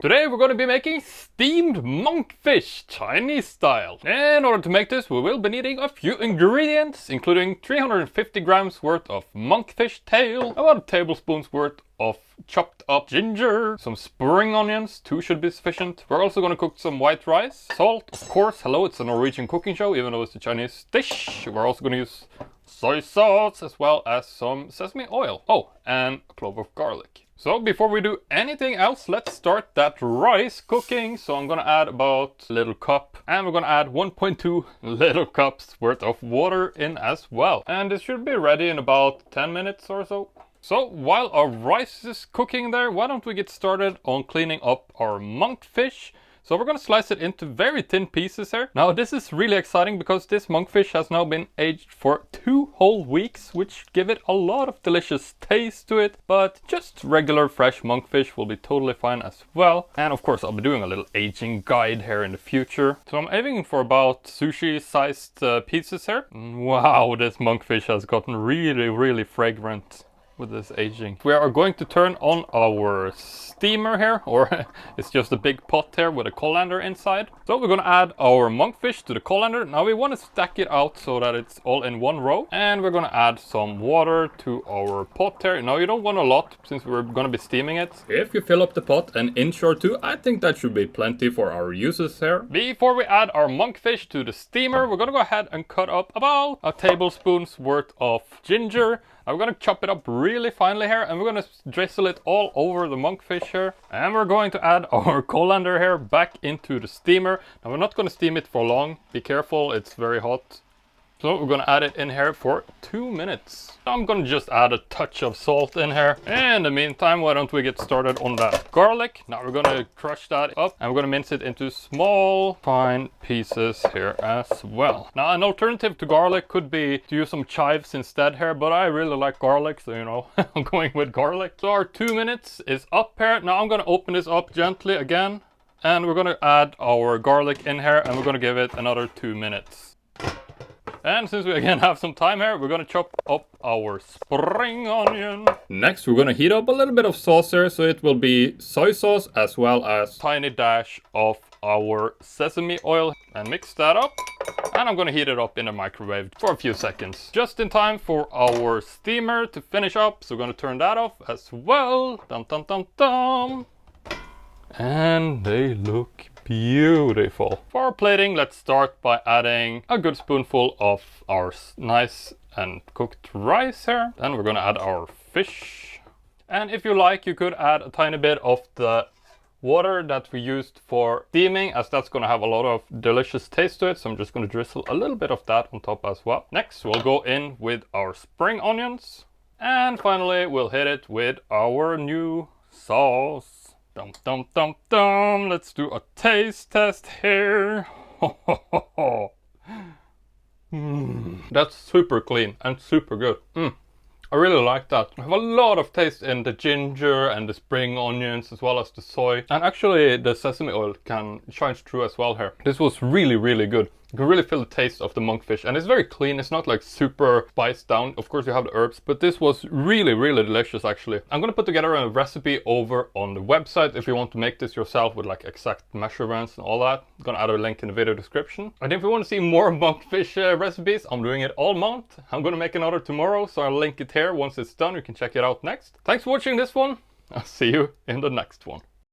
Today we're going to be making steamed monkfish, Chinese style. In order to make this, we will be needing a few ingredients, including 350 grams worth of monkfish tail, about a tablespoon's worth of chopped up ginger, some spring onions, 2 should be sufficient. We're also going to cook some white rice, salt, of course, hello, it's a Norwegian cooking show, even though it's a Chinese dish. We're also going to use soy sauce, as well as some sesame oil. Oh, and a clove of garlic. So before we do anything else, let's start that rice cooking. So I'm gonna add about a little cup, and we're gonna add 1.2 little cups worth of water in as well. And this should be ready in about 10 minutes or so. So while our rice is cooking there, why don't we get started on cleaning up our monkfish. So we're going to slice it into very thin pieces here. Now this is really exciting because this monkfish has now been aged for 2 whole weeks, which give it a lot of delicious taste to it. But just regular fresh monkfish will be totally fine as well. And of course I'll be doing a little aging guide here in the future. So I'm aiming for about sushi sized pieces here. Wow, this monkfish has gotten really fragrant with this aging. We are going to turn on our steamer here, or it's just a big pot here with a colander inside. So we're gonna add our monkfish to the colander. Now we want to stack it out so that it's all in one row, and we're gonna add some water to our pot here. Now you don't want a lot since we're gonna be steaming it. If you fill up the pot an inch or two, I think that should be plenty for our uses here. Before we add our monkfish to the steamer, we're gonna go ahead and cut up about a tablespoon's worth of ginger. Now we're gonna chop it up really finely here, and we're gonna drizzle it all over the monkfish here. And we're going to add our colander here back into the steamer. Now we're not gonna steam it for long. Be careful, it's very hot. So we're gonna add it in here for 2 minutes. I'm gonna just add a touch of salt in here. In the meantime, why don't we get started on that garlic. Now we're gonna crush that up, and we're gonna mince it into small, fine pieces here as well. Now an alternative to garlic could be to use some chives instead here, but I really like garlic, so you know, I'm going with garlic. So our 2 minutes is up here. Now I'm gonna open this up gently again, and we're gonna add our garlic in here, and we're gonna give it another 2 minutes. And since we again have some time here, we're gonna chop up our spring onion. Next, we're gonna heat up a little bit of sauce here, so it will be soy sauce as well as a tiny dash of our sesame oil, and mix that up. And I'm gonna heat it up in the microwave for a few seconds, just in time for our steamer to finish up. So we're gonna turn that off as well. Dum dum dum dum. And they look beautiful. For our plating, let's start by adding a good spoonful of our nice and cooked rice here. Then we're gonna add our fish. And if you like, you could add a tiny bit of the water that we used for steaming, as that's gonna have a lot of delicious taste to it. So I'm just gonna drizzle a little bit of that on top as well. Next, we'll go in with our spring onions. And finally, we'll hit it with our new sauce. Dum dum dum dum. Let's do a taste test here. That's super clean and super good. I really like that. I have a lot of taste in the ginger and the spring onions as well as the soy. And actually the sesame oil shines through as well here. This was really good. You can really feel the taste of the monkfish, and it's very clean. It's not like super spiced down. Of course you have the herbs, but this was really delicious actually. I'm gonna put together a recipe over on the website if you want to make this yourself with like exact measurements and all that. I'm gonna add a link in the video description. And if you want to see more monkfish recipes, I'm doing it all month. I'm gonna make another tomorrow, so I'll link it here. Once it's done, you can check it out next. Thanks for watching this one. I'll see you in the next one.